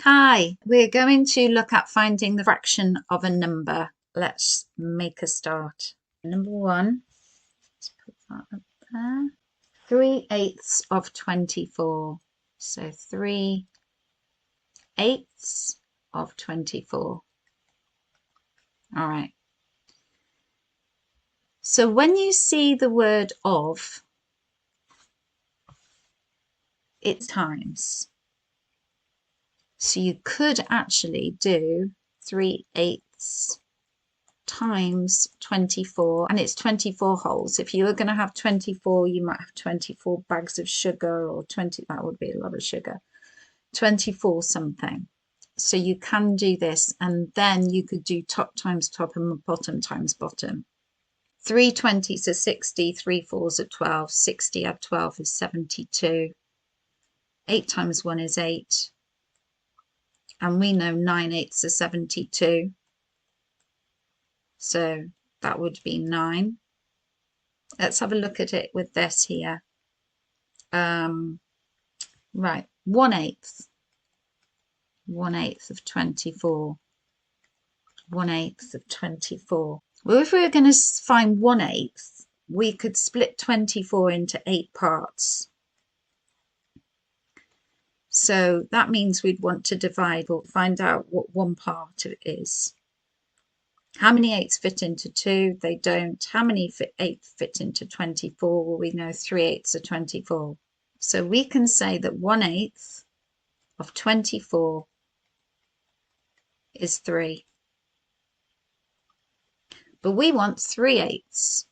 Hi, we're going to look at finding the fraction of a number. Let's make a start. Number one, let's put that up there. 3/8 of 24. So 3/8 of 24. All right. So when you see the word of, it's times. So you could actually do 3/8 times 24, and it's 24 wholes. If you were going to have 24, you might have 24 bags of sugar, or 20, that would be a lot of sugar, 24 something. So you can do this, and then you could do top times top and bottom times bottom. 3 20s are 60, 3 4s are 12, 60 add 12 is 72, 8 times 1 is 8, and we know 9/8 are 72, so that would be 9. Let's have a look at it with this here. Right, 1/8. 1/8 of 24. 1/8 of 24. Well, if we were going to find 1/8, we could split 24 into 8 parts. So that means we'd want to divide or find out what one part of it is. How many 8s fit into 2? They don't. How many 8s fit into 24? Well, we know 3/8 are 24. So we can say that 1/8 of 24 is 3. But we want 3/8.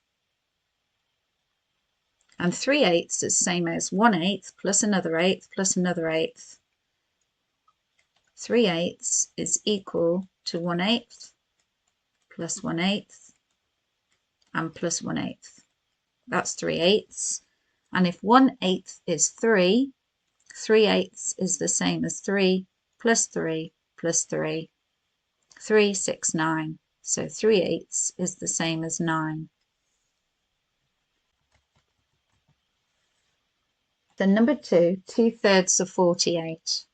And 3/8 is the same as 1/8 plus another eighth plus another eighth. 3/8 is equal to 1/8 plus 1/8 and plus 1/8. That's 3/8. And if 1/8 is 3, 3/8 is the same as 3 plus 3 plus 3. 3, 6, 9. So 3/8 is the same as 9. Then number 2, 2/3 of 48.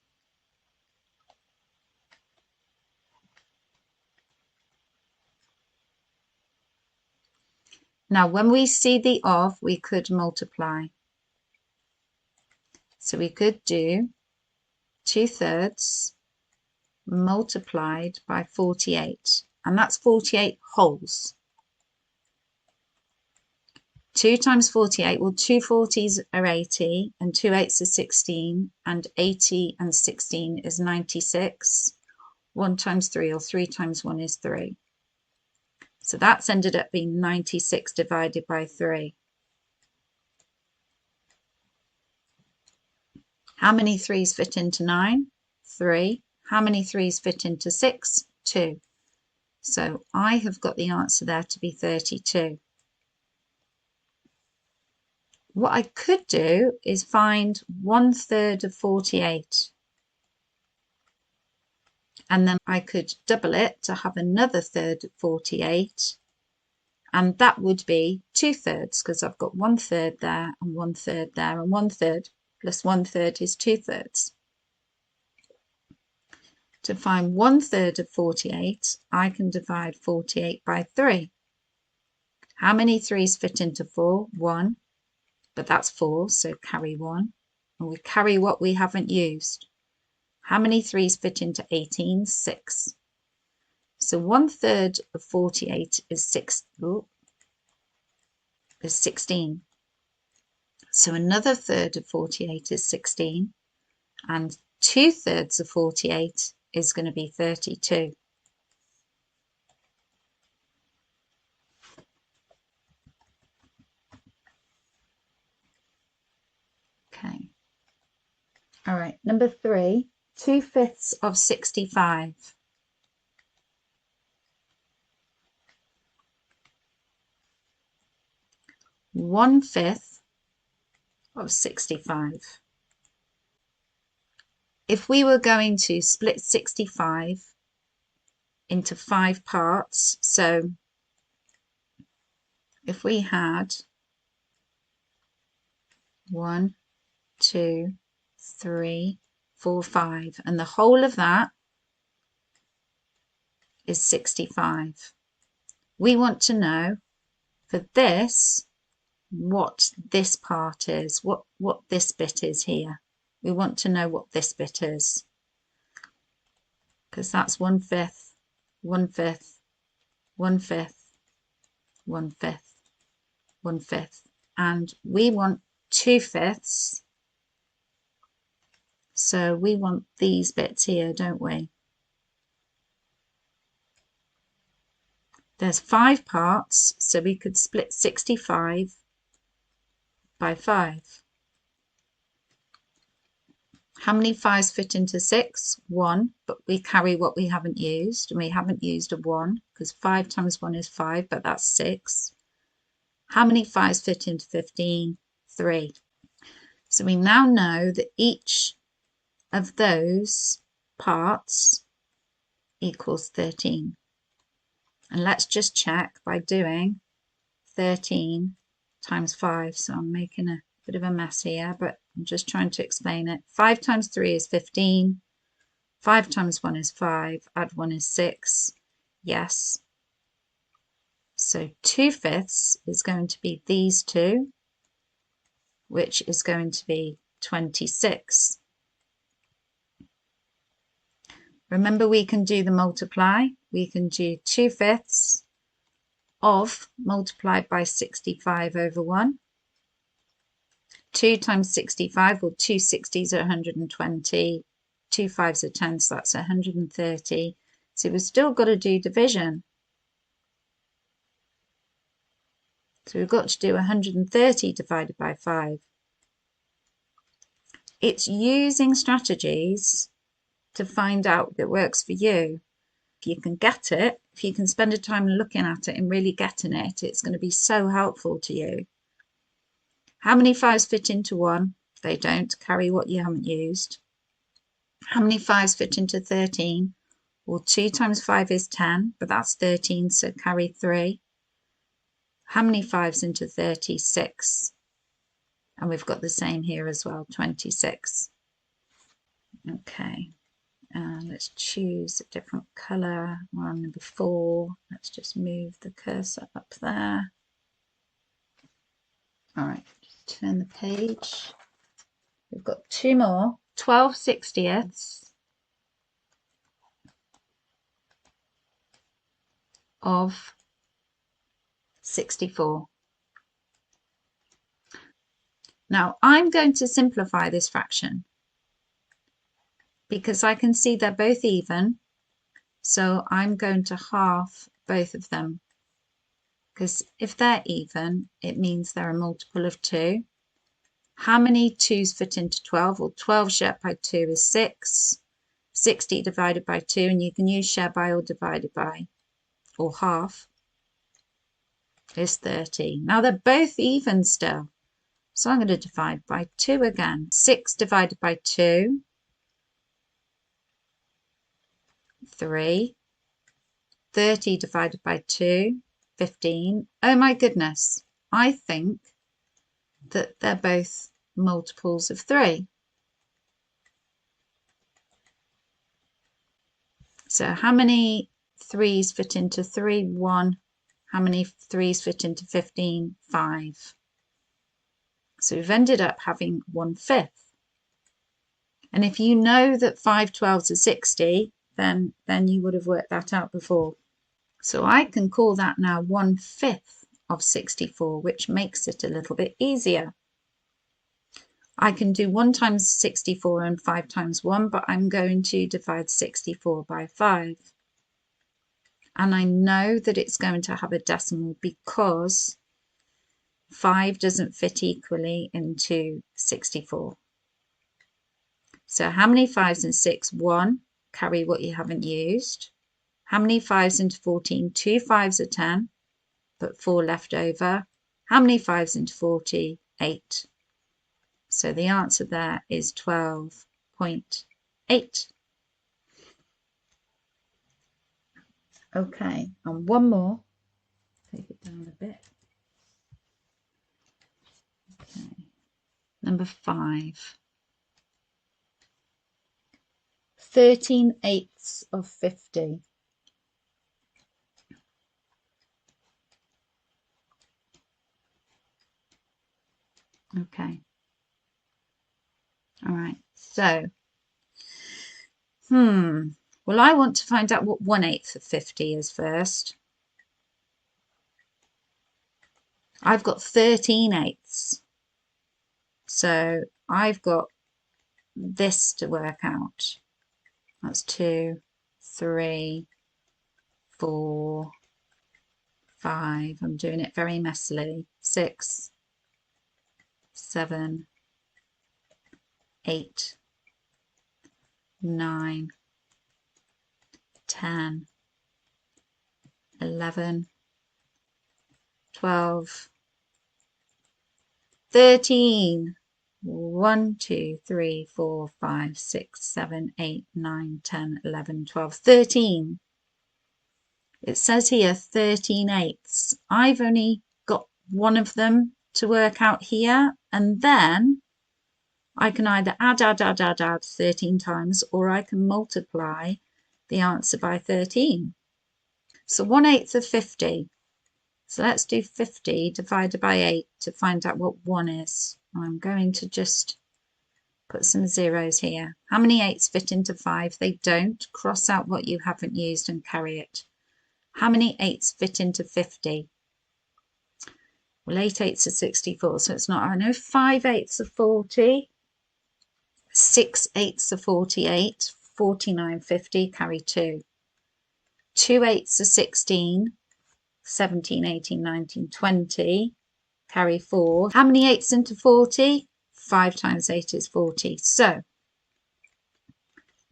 Now, when we see the of, we could multiply. So we could do 2/3 multiplied by 48, and that's 48 wholes. 2 times 48, well, 2 40s are 80, and 2 8s are 16, and 80 and 16 is 96. 1 times 3, or 3 times 1 is 3. So that's ended up being 96 divided by 3. How many 3's fit into 9? 3. How many 3's fit into 6? 2. So I have got the answer there to be 32. What I could do is find 1/3 of 48. And then I could double it to have another third of 48. And that would be 2/3, because I've got 1/3 there and 1/3 there, and 1/3 plus 1/3 is 2/3. To find 1/3 of 48, I can divide 48 by 3. How many 3's fit into 4? 1. But that's 4, so carry 1. And we carry what we haven't used. How many 3's fit into 18? 6. So 1/3 of 48 is 16. So another third of 48 is 16. And 2/3 of 48 is going to be 32. Okay. All right. Number 3, 2/5 of 65. 1/5 of 65. If we were going to split 65 into 5 parts, so if we had 1, 2, 3, 4, 5. And the whole of that is 65. We want to know for this what this part is, what this bit is here. We want to know what this bit is, because that's 1/5, 1/5, 1/5, 1/5, 1/5, and we want 2/5. So we want these bits here, don't we? There's 5 parts, so we could split 65 by 5. How many 5s fit into 6? 1, but we carry what we haven't used, and we haven't used a 1, because 5 times 1 is 5, but that's 6. How many 5s fit into 15? 3. So we now know that each of those parts equals 13. And let's just check by doing 13 times 5. So I'm making a bit of a mess here, but I'm just trying to explain it. 5 times 3 is 15. 5 times 1 is 5. Add 1 is 6. Yes. So 2/5 is going to be these two, which is going to be 26. Remember, we can do the multiply. We can do 2/5 of multiplied by 65 over 1. 2 times 65, well, 2 60s are 120. 2 5s are 10, so that's 130. So we've still got to do division. So we've got to do 130 divided by 5. It's using strategies to find out that works for you. If you can get it, if you can spend a time looking at it and really getting it, it's going to be so helpful to you. How many 5s fit into 1? They don't. Carry what you haven't used. How many 5s fit into 13? Well, 2 times 5 is 10, but that's 13, so carry 3. How many 5s into 36? And we've got the same here as well, 26. Okay. Let's choose a different colour. We're on number 4. Let's just move the cursor up there. All right, just turn the page. We've got 2 more. 12/60ths of 64. Now I'm going to simplify this fraction because I can see they're both even. So I'm going to half both of them, because if they're even, it means they're a multiple of 2. How many 2's fit into 12? Well, 12 shared by 2 is 6. 60 divided by 2, and you can use share by or divided by, or half, is 30. Now they're both even still. So I'm going to divide by 2 again. 6 divided by 2, 3. 30 divided by 2, 15. Oh my goodness, I think that they're both multiples of 3. So how many 3's fit into 3? 1. How many 3's fit into 15? 5. So we've ended up having 1/5. And if you know that 5 12's are 60, then you would have worked that out before. So I can call that now 1/5 of 64, which makes it a little bit easier. I can do 1 times 64 and 5 times 1, but I'm going to divide 64 by 5. And I know that it's going to have a decimal because 5 doesn't fit equally into 64. So how many 5's in 6? 1. Carry what you haven't used. How many 5's into 14? 2 5's are 10, but 4 left over. How many 5's into 40? 8. So the answer there is 12.8. Okay, and one more. Take it down a bit. Okay, number 5. 13/8 of 50. Okay. All right. So, well, I want to find out what 1/8 of 50 is first. I've got 13/8. So I've got this to work out. That's 2, 3, 4, 5. I'm doing it very messily. 6, 7, 8, 9, 10, 11, 12, 13. 1, 2, 3, 4, 5, 6, 7, 8, 9, 10, 11, 12, 13. It says here 13/8. I've only got one of them to work out here, and then I can either add 13 times, or I can multiply the answer by 13. So 1/8 of 50. So let's do 50 divided by 8 to find out what 1 is. I'm going to just put some zeros here. How many 8s fit into 5? They don't. Cross out what you haven't used and carry it. How many 8s fit into 50? Well, 8/8 are 64, so it's not. I know 5/8 are 40. 6/8 are 48. 49, 50, carry 2. 2/8 are 16. 17, 18, 19, 20, carry 4. How many 8s into 40? 5 times 8 is 40. So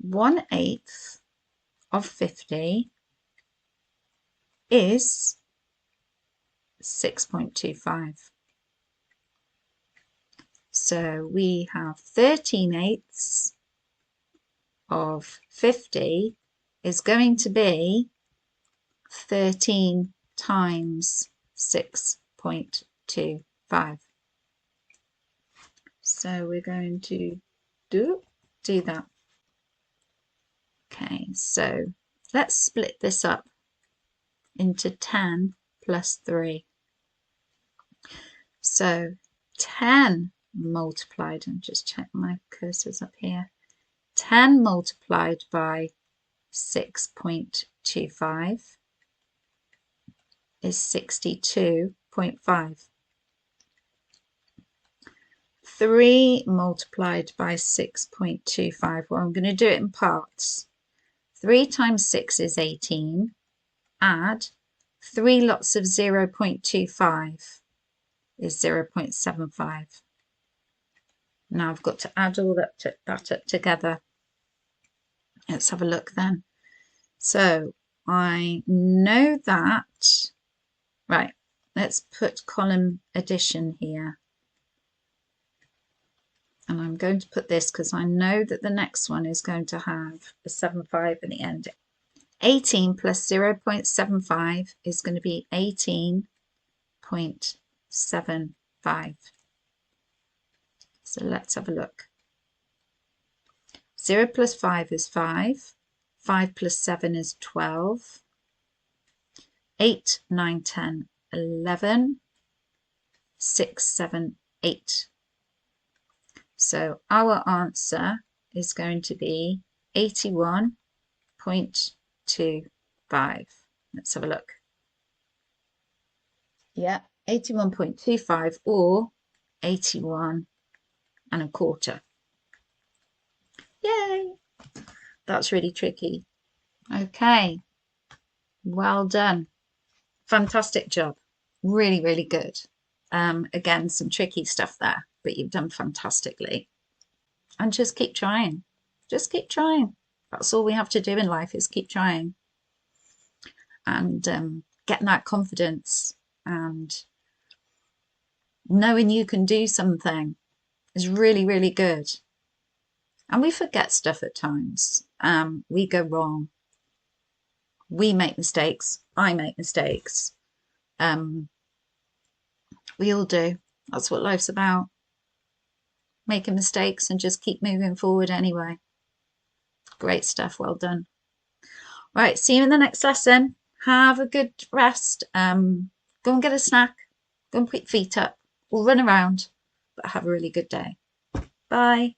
1/8 of 50 is 6.25. So we have 13/8 of 50 is going to be 13 times 6.25. So we're going to do that. Okay, so let's split this up into 10 plus 3. So 10 multiplied, and just check my cursors up here, 10 multiplied by 6.25 is 62.5. 3 multiplied by 6.25, well, I'm going to do it in parts. 3 times 6 is 18. Add 3 lots of 0.25 is 0.75. Now I've got to add all that up together. Let's have a look then. So I know that, right, let's put column addition here. And I'm going to put this because I know that the next one is going to have a 75 at the end. 18 plus 0.75 is going to be 18.75. So let's have a look. 0 plus 5 is 5. 5 plus 7 is 12. 8, 9, 10, 11. 6, 7, 8. So our answer is going to be 81.25. Let's have a look. Yeah, 81.25 or 81.25. Yay! That's really tricky. Okay, well done. Fantastic job. Really, really good. Again, some tricky stuff there, but you've done fantastically. And just keep trying. Just keep trying. That's all we have to do in life, is keep trying. And getting that confidence and knowing you can do something is really, really good. And we forget stuff at times. We go wrong. We make mistakes. I make mistakes. We all do. That's what life's about. Making mistakes and just keep moving forward anyway. Great stuff. Well done. Right, see you in the next lesson. Have a good rest. Go and get a snack. Go and put your feet up or run around. But have a really good day. Bye.